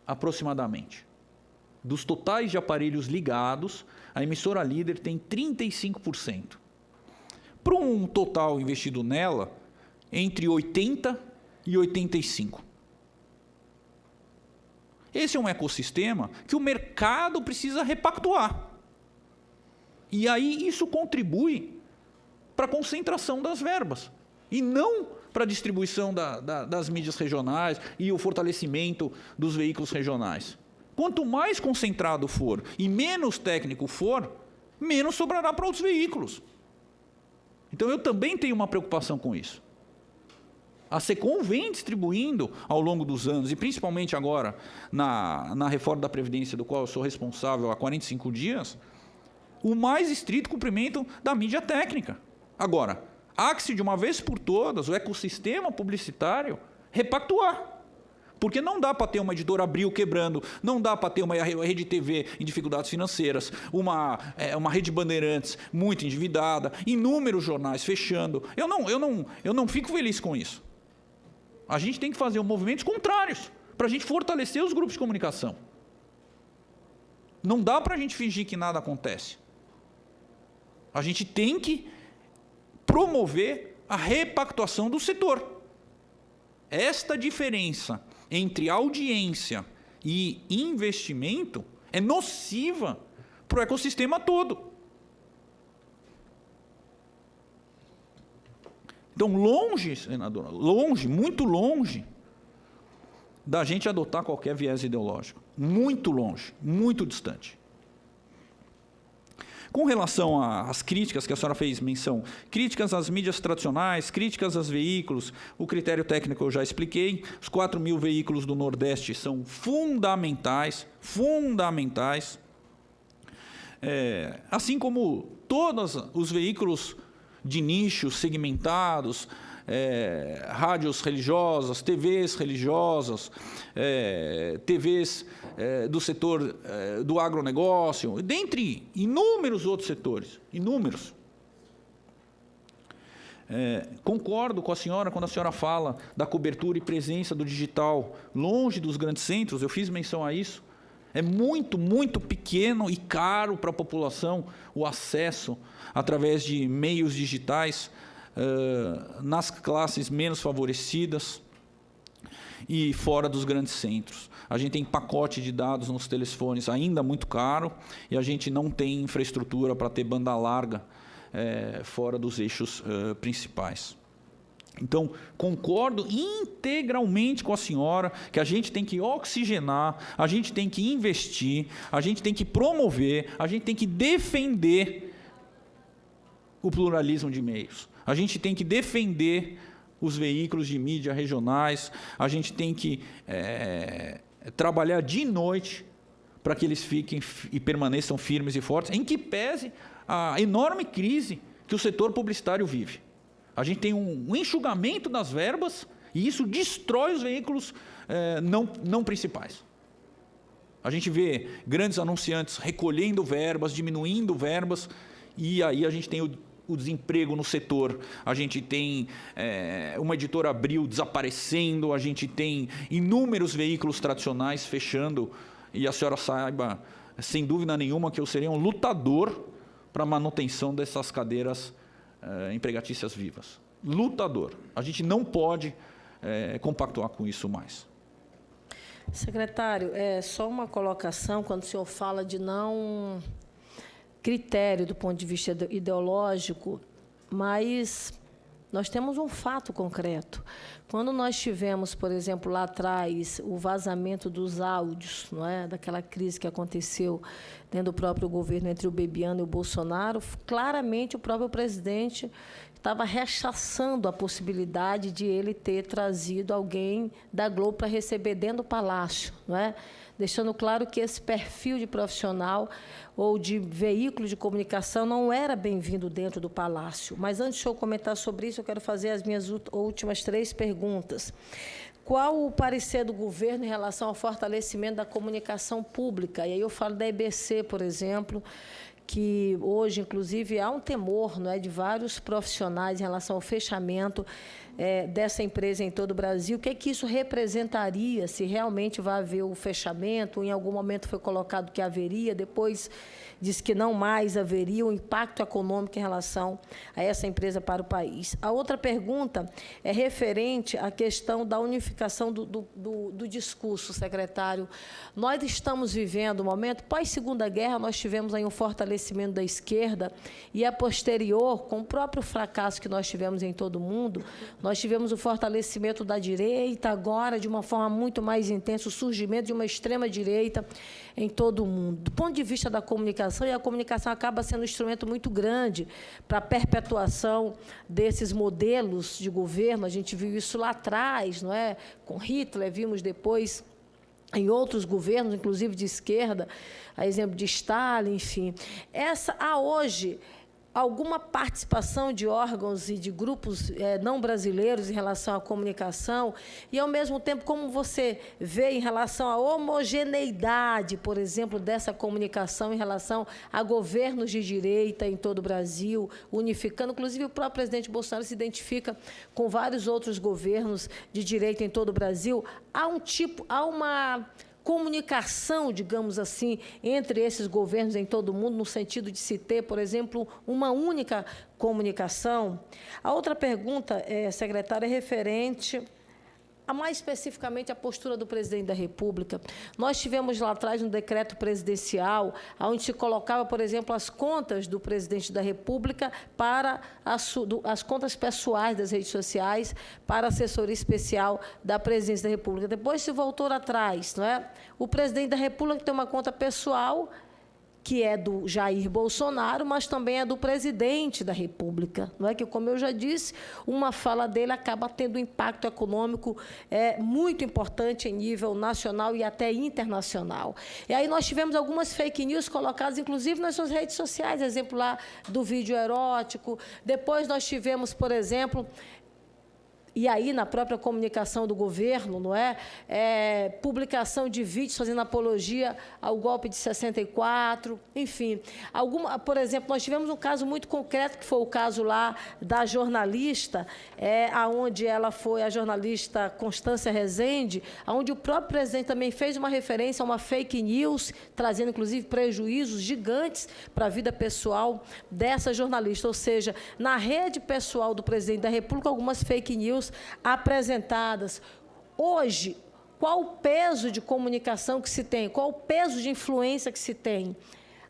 aproximadamente. Dos totais de aparelhos ligados, a emissora líder tem 35%. Para um total investido nela, entre 80% e 85%. Esse é um ecossistema que o mercado precisa repactuar. E aí isso contribui para a concentração das verbas. E não para a distribuição das mídias regionais e o fortalecimento dos veículos regionais. Quanto mais concentrado for e menos técnico for, menos sobrará para outros veículos. Então eu também tenho uma preocupação com isso. A SECOM vem distribuindo ao longo dos anos, e principalmente agora na reforma da Previdência, do qual eu sou responsável há 45 dias, o mais estrito cumprimento da mídia técnica. Agora, há que se de uma vez por todas o ecossistema publicitário repactuar. Porque não dá para ter uma editora Abril quebrando, não dá para ter uma rede TV em dificuldades financeiras, uma rede Bandeirantes muito endividada, inúmeros jornais fechando. Eu não fico feliz com isso. A gente tem que fazer movimentos contrários para a gente fortalecer os grupos de comunicação. Não dá para a gente fingir que nada acontece. A gente tem que promover a repactuação do setor. Esta diferença entre audiência e investimento é nociva para o ecossistema todo. Então, longe, senadora, longe, muito longe da gente adotar qualquer viés ideológico. Muito longe, muito distante. Com relação às críticas que a senhora fez menção, críticas às mídias tradicionais, críticas aos veículos, o critério técnico eu já expliquei, os 4.000 veículos do Nordeste são fundamentais, assim como todos os veículos de nicho segmentados, rádios religiosas, TVs religiosas, TVs do setor do agronegócio, dentre inúmeros outros setores, inúmeros. Concordo com a senhora quando a senhora fala da cobertura e presença do digital longe dos grandes centros, eu fiz menção a isso. É muito, muito pequeno e caro para a população o acesso através de meios digitais nas classes menos favorecidas e fora dos grandes centros. A gente tem pacote de dados nos telefones ainda muito caro e a gente não tem infraestrutura para ter banda larga fora dos eixos principais. Então, concordo integralmente com a senhora que a gente tem que oxigenar, a gente tem que investir, a gente tem que promover, a gente tem que defender o pluralismo de meios. A gente tem que defender os veículos de mídia regionais, a gente tem que trabalhar de noite para que eles fiquem e permaneçam firmes e fortes, em que pese a enorme crise que o setor publicitário vive. A gente tem um enxugamento das verbas e isso destrói os veículos não principais. A gente vê grandes anunciantes recolhendo verbas, diminuindo verbas, e aí a gente tem o desemprego no setor, a gente tem uma editora Abril desaparecendo, a gente tem inúmeros veículos tradicionais fechando, e a senhora saiba, sem dúvida nenhuma, que eu seria um lutador para a manutenção dessas cadeiras empregatícias vivas. Lutador. A gente não pode compactuar com isso mais. Secretário, só uma colocação, quando o senhor fala de não critério do ponto de vista ideológico, mas nós temos um fato concreto. Quando nós tivemos, por exemplo, lá atrás, o vazamento dos áudios, não é, daquela crise que aconteceu dentro do próprio governo entre o Bebiano e o Bolsonaro, claramente o próprio presidente estava rechaçando a possibilidade de ele ter trazido alguém da Globo para receber dentro do Palácio, não é? Deixando claro que esse perfil de profissional ou de veículo de comunicação não era bem-vindo dentro do Palácio. Mas, antes de eu comentar sobre isso, eu quero fazer as minhas últimas 3 perguntas. Qual o parecer do governo em relação ao fortalecimento da comunicação pública? E aí eu falo da EBC, por exemplo, que hoje, inclusive, há um temor, não é, de vários profissionais em relação ao fechamento dessa empresa em todo o Brasil. O que é que isso representaria se realmente vai haver o fechamento? Em algum momento foi colocado que haveria, depois diz que não mais haveria o impacto econômico em relação a essa empresa para o país. A outra pergunta é referente à questão da unificação do discurso, secretário. Nós estamos vivendo um momento, pós-Segunda Guerra, nós tivemos aí um fortalecimento da esquerda e, a posterior, com o próprio fracasso que nós tivemos em todo o mundo, nós tivemos o fortalecimento da direita, agora, de uma forma muito mais intensa, o surgimento de uma extrema-direita em todo o mundo. Do ponto de vista da comunicação, e a comunicação acaba sendo um instrumento muito grande para a perpetuação desses modelos de governo. A gente viu isso lá atrás, não é? Com Hitler, vimos depois em outros governos, inclusive de esquerda, a exemplo de Stalin, enfim. Há hoje alguma participação de órgãos e de grupos não brasileiros em relação à comunicação e, ao mesmo tempo, como você vê em relação à homogeneidade, por exemplo, dessa comunicação em relação a governos de direita em todo o Brasil, unificando, inclusive o próprio presidente Bolsonaro se identifica com vários outros governos de direita em todo o Brasil. Há uma comunicação, digamos assim, entre esses governos em todo o mundo, no sentido de se ter, por exemplo, uma única comunicação? A outra pergunta, secretária, é referente mais especificamente a postura do presidente da República. Nós tivemos lá atrás um decreto presidencial, onde se colocava, por exemplo, as contas do presidente da República para as contas pessoais das redes sociais para a assessoria especial da presidência da República. Depois se voltou atrás, não é? O presidente da República tem uma conta pessoal que é do Jair Bolsonaro, mas também é do presidente da República. Não é que, como eu já disse, uma fala dele acaba tendo um impacto econômico muito importante em nível nacional e até internacional. E aí nós tivemos algumas fake news colocadas, inclusive, nas suas redes sociais, exemplo lá do vídeo erótico. Depois nós tivemos, por exemplo, e aí na própria comunicação do governo, não é? Publicação de vídeos fazendo apologia ao golpe de 64, enfim. Por exemplo, nós tivemos um caso muito concreto, que foi o caso lá da jornalista, onde ela foi a jornalista Constância Rezende, onde o próprio presidente também fez uma referência a uma fake news, trazendo, inclusive, prejuízos gigantes para a vida pessoal dessa jornalista. Ou seja, na rede pessoal do presidente da República, algumas fake news apresentadas. Hoje, qual o peso de comunicação que se tem? Qual o peso de influência que se tem?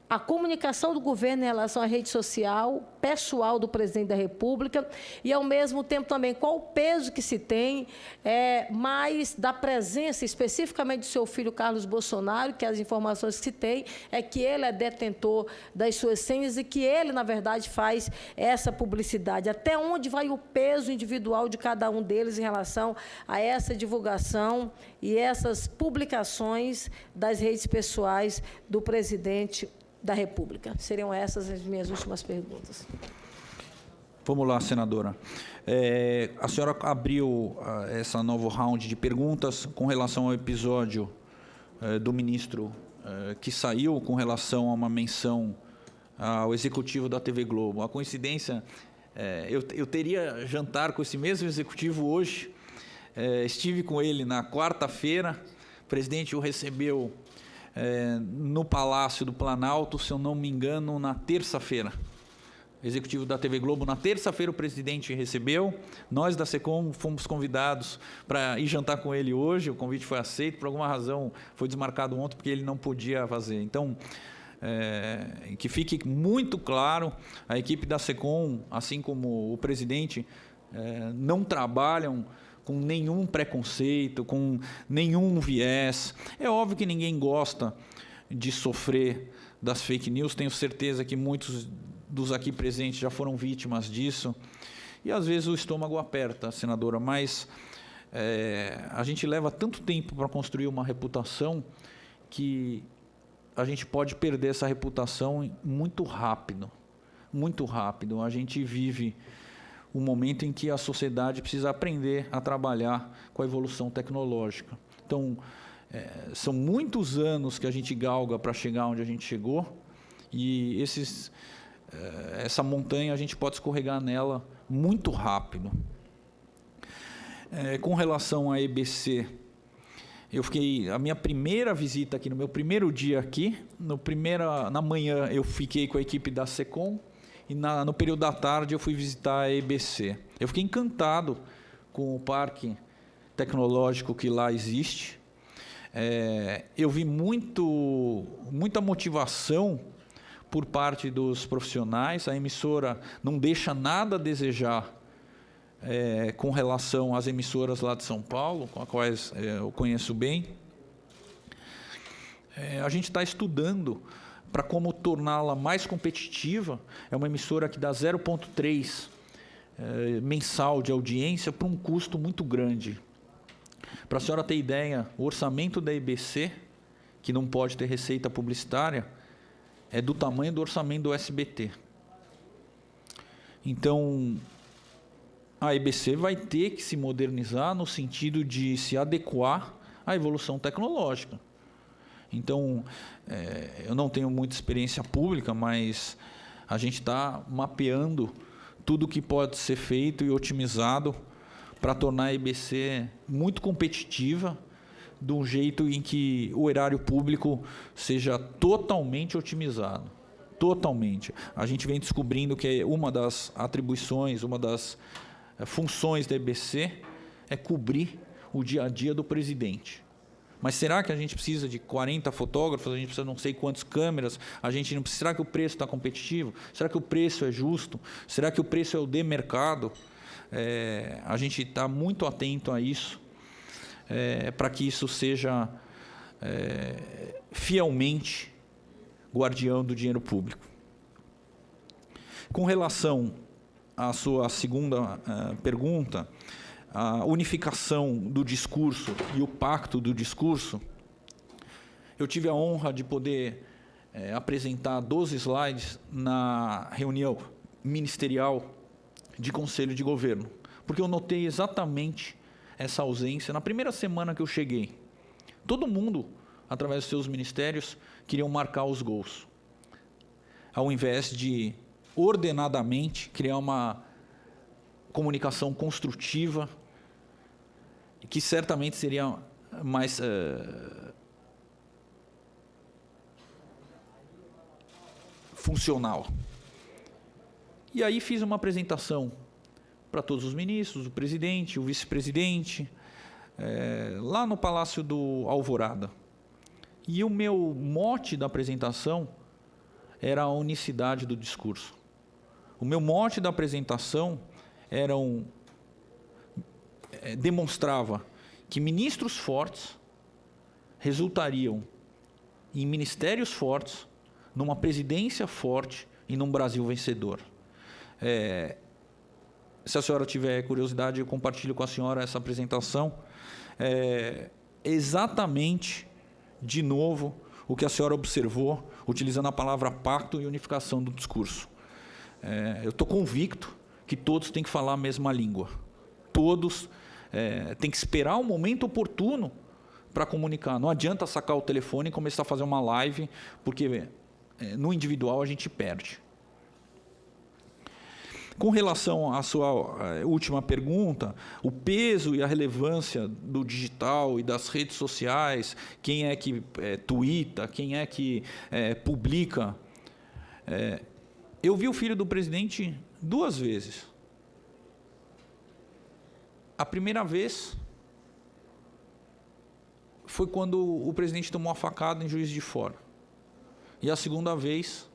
A comunicação do governo em relação à rede social, pessoal do presidente da República, e, ao mesmo tempo, também, qual o peso que se tem mais da presença, especificamente do seu filho Carlos Bolsonaro, que as informações que se tem é que ele é detentor das suas senhas e que ele, na verdade, faz essa publicidade. Até onde vai o peso individual de cada um deles em relação a essa divulgação e essas publicações das redes pessoais do presidente da República? Seriam essas as minhas últimas perguntas. Vamos lá, senadora. A senhora abriu essa novo round de perguntas com relação ao episódio do ministro que saiu com relação a uma menção ao executivo da TV Globo. A coincidência, eu teria jantar com esse mesmo executivo hoje, estive com ele na quarta-feira, o presidente o recebeu no Palácio do Planalto, se eu não me engano, na terça-feira. Executivo da TV Globo, na terça-feira o presidente recebeu, nós da SECOM fomos convidados para ir jantar com ele hoje, o convite foi aceito, por alguma razão foi desmarcado ontem, porque ele não podia fazer. Então, que fique muito claro, a equipe da SECOM, assim como o presidente, não trabalham com nenhum preconceito, com nenhum viés. É óbvio que ninguém gosta de sofrer das fake news, tenho certeza que muitos dos aqui presentes já foram vítimas disso, e às vezes o estômago aperta, senadora, mas a gente leva tanto tempo para construir uma reputação que a gente pode perder essa reputação muito rápido, muito rápido. A gente vive um momento em que a sociedade precisa aprender a trabalhar com a evolução tecnológica. Então, são muitos anos que a gente galga para chegar onde a gente chegou, e essa montanha a gente pode escorregar nela muito rápido. Com relação à EBC, a minha primeira visita aqui, no meu primeiro dia aqui, na manhã eu fiquei com a equipe da SECOM, e no período da tarde eu fui visitar a EBC. Eu fiquei encantado com o parque tecnológico que lá existe. Eu vi muita motivação por parte dos profissionais. A emissora não deixa nada a desejar com relação às emissoras lá de São Paulo, com as quais eu conheço bem. A gente está estudando para como torná-la mais competitiva. É uma emissora que dá 0,3 mensal de audiência por um custo muito grande. Para a senhora ter ideia, o orçamento da EBC, que não pode ter receita publicitária, é do tamanho do orçamento do SBT. Então, a EBC vai ter que se modernizar no sentido de se adequar à evolução tecnológica. Então, eu não tenho muita experiência pública, mas a gente está mapeando tudo o que pode ser feito e otimizado para tornar a EBC muito competitiva, de um jeito em que o erário público seja totalmente otimizado. Totalmente. A gente vem descobrindo que uma das atribuições, uma das funções da EBC é cobrir o dia a dia do presidente. Mas será que a gente precisa de 40 fotógrafos, a gente precisa de não sei quantas câmeras, a gente não precisa, será que o preço está competitivo? Será que o preço é justo? Será que o preço é o de mercado? A gente está muito atento a isso, para que isso seja fielmente guardião do dinheiro público. Com relação à sua segunda pergunta, a unificação do discurso e o pacto do discurso, eu tive a honra de poder apresentar 12 slides na reunião ministerial de Conselho de Governo. porque eu notei exatamente essa ausência. Na primeira semana que eu cheguei, todo mundo, através dos seus ministérios, queriam marcar os gols, ao invés de ordenadamente criar uma comunicação construtiva, que certamente seria mais funcional. E aí fiz uma apresentação para todos os ministros, o presidente, o vice-presidente, lá no Palácio do Alvorada. E o meu mote da apresentação era a unicidade do discurso. O meu mote da apresentação demonstrava que ministros fortes resultariam em ministérios fortes, numa presidência forte e num Brasil vencedor. Se a senhora tiver curiosidade, eu compartilho com a senhora essa apresentação. Exatamente, de novo, o que a senhora observou, utilizando a palavra pacto e unificação do discurso. Eu estou convicto que todos têm que falar a mesma língua. Todos têm que esperar o momento oportuno para comunicar. Não adianta sacar o telefone e começar a fazer uma live, porque no individual a gente perde. Com relação à sua última pergunta, o peso e a relevância do digital e das redes sociais, quem é que tuita, quem é que publica. Eu vi o filho do presidente 2 vezes. A primeira vez foi quando o presidente tomou uma facada em Juiz de Fora. E a segunda vez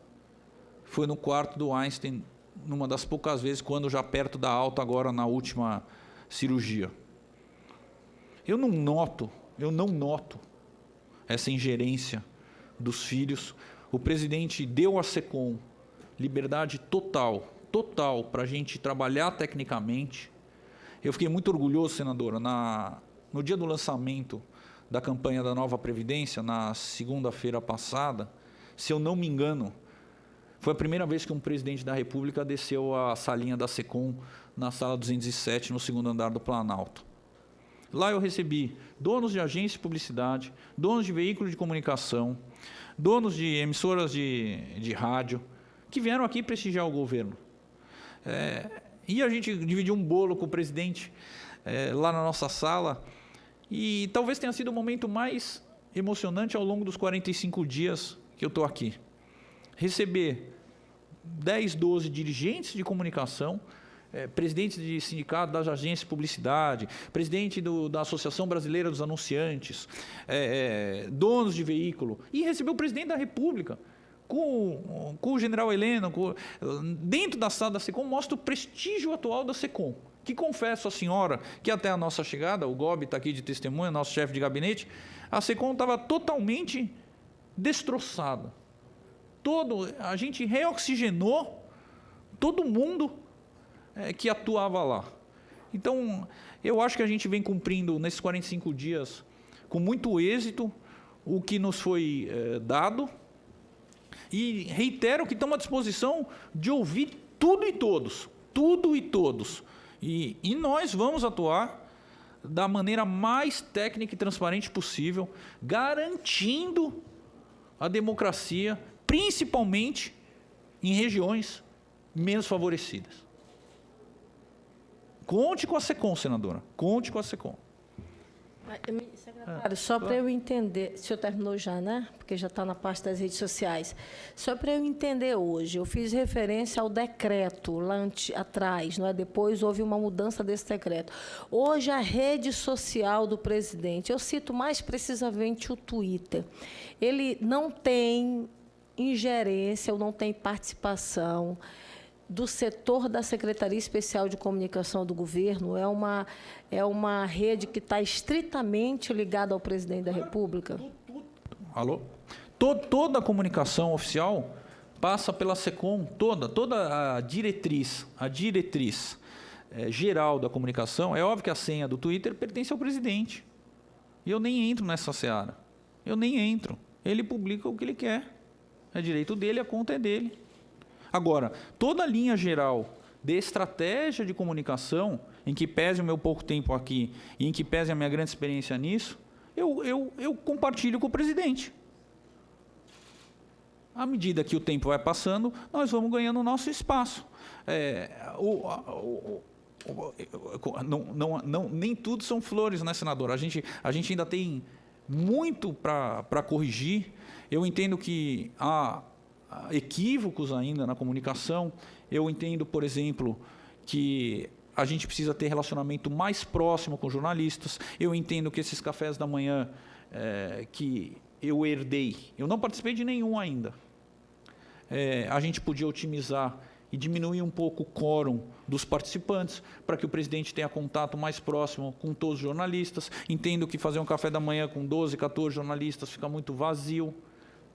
foi no quarto do Einstein, numa das poucas vezes, quando já perto da alta, agora na última cirurgia. Eu não noto essa ingerência dos filhos. O presidente deu à SECOM liberdade total para a gente trabalhar tecnicamente. Eu fiquei muito orgulhoso, senadora, no dia do lançamento da campanha da Nova Previdência, na segunda-feira passada, se eu não me engano, foi a primeira vez que um presidente da República desceu a salinha da SECOM na sala 207, no 2º andar do Planalto. Lá eu recebi donos de agências de publicidade, donos de veículos de comunicação, donos de emissoras de rádio, que vieram aqui prestigiar o governo. E a gente dividiu um bolo com o presidente lá na nossa sala, e talvez tenha sido o momento mais emocionante ao longo dos 45 dias que eu estou aqui. Receber 10, 12 dirigentes de comunicação, presidentes de sindicato das agências de publicidade, presidente da Associação Brasileira dos Anunciantes, donos de veículo, e receber o presidente da República, com o general Heleno, dentro da sala da SECOM, mostra o prestígio atual da SECOM, que confesso à senhora que até a nossa chegada, o Gobi está aqui de testemunha, nosso chefe de gabinete, a SECOM estava totalmente destroçada. A gente reoxigenou todo mundo que atuava lá. Então, eu acho que a gente vem cumprindo, nesses 45 dias, com muito êxito, o que nos foi dado, e reitero que estamos à disposição de ouvir tudo e todos, e nós vamos atuar da maneira mais técnica e transparente possível, garantindo a democracia, principalmente em regiões menos favorecidas. Conte com a SECOM, senadora. Conte com a SECOM. Secretário, só para eu entender, o senhor terminou já, né? Porque já está na parte das redes sociais. Só para eu entender hoje, eu fiz referência ao decreto lá atrás, não é? Depois houve uma mudança desse decreto. Hoje, a rede social do presidente, eu cito mais precisamente o Twitter, ele não tem ingerência ou não tem participação do setor da Secretaria Especial de Comunicação do Governo? É uma rede que está estritamente ligada ao presidente da República? Alô? Toda a comunicação oficial passa pela SECOM, toda a diretriz geral da comunicação. É óbvio que a senha do Twitter pertence ao presidente. E eu nem entro nessa seara. Eu nem entro. Ele publica o que ele quer. É direito dele, a conta é dele. Agora, toda a linha geral de estratégia de comunicação em que pese o meu pouco tempo aqui e em que pese a minha grande experiência nisso, eu compartilho com o presidente. À medida que o tempo vai passando, nós vamos ganhando o nosso espaço. Nem tudo são flores, né, senador? A gente ainda tem muito para corrigir. Eu entendo que há equívocos ainda na comunicação. Eu entendo, por exemplo, que a gente precisa ter relacionamento mais próximo com jornalistas. Eu entendo que esses cafés da manhã que eu herdei, eu não participei de nenhum ainda. A gente podia otimizar e diminuir um pouco o quórum dos participantes, para que o presidente tenha contato mais próximo com todos os jornalistas. Entendo que fazer um café da manhã com 12, 14 jornalistas fica muito vazio,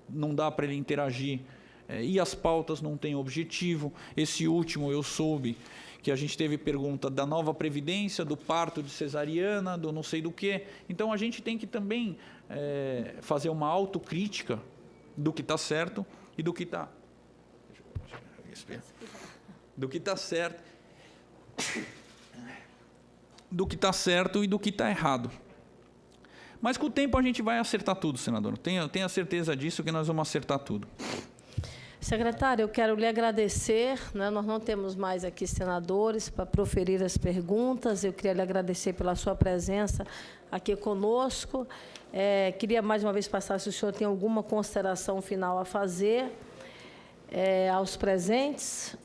não dá para ele interagir, e as pautas não têm objetivo. Esse último eu soube que a gente teve pergunta da nova Previdência, do parto de cesariana, do não sei do quê. Então, a gente tem que também fazer uma autocrítica do que está certo e do que está... do que está certo, do que está certo e do que está errado. Mas com o tempo a gente vai acertar tudo, senador. Tenha certeza disso, que nós vamos acertar tudo. Secretário, eu quero lhe agradecer, né? Nós não temos mais aqui senadores para proferir as perguntas. Eu queria lhe agradecer pela sua presença aqui conosco. Queria mais uma vez passar se o senhor tem alguma consideração final a fazer aos presentes.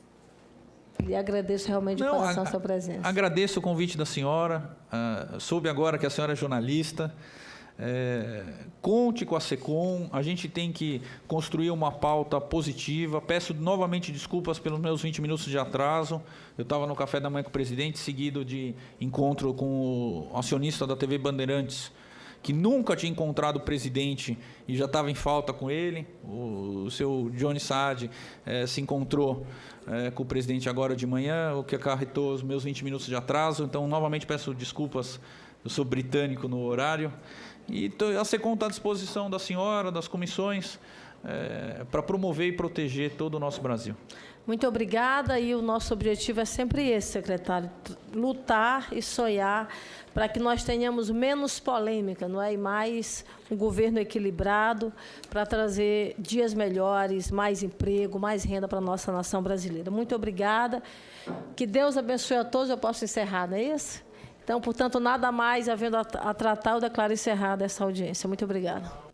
E agradeço realmente de coração a sua presença. Agradeço o convite da senhora. Soube agora que a senhora é jornalista. Conte com a SECOM. A gente tem que construir uma pauta positiva. Peço novamente desculpas pelos meus 20 minutos de atraso. Eu estava no café da manhã com o presidente, seguido de encontro com o acionista da TV Bandeirantes, que nunca tinha encontrado o presidente e já estava em falta com ele. O seu Johnny Saad se encontrou com o presidente agora de manhã, o que acarretou os meus 20 minutos de atraso. Então, novamente, peço desculpas, eu sou britânico no horário. E a SECOM está à disposição da senhora, das comissões, para promover e proteger todo o nosso Brasil. Muito obrigada, e o nosso objetivo é sempre esse, secretário, lutar e sonhar para que nós tenhamos menos polêmica, não é? E mais um governo equilibrado para trazer dias melhores, mais emprego, mais renda para a nossa nação brasileira. Muito obrigada. Que Deus abençoe a todos. Eu posso encerrar, não é isso? Então, portanto, nada mais havendo a tratar, eu declaro encerrada essa audiência. Muito obrigada.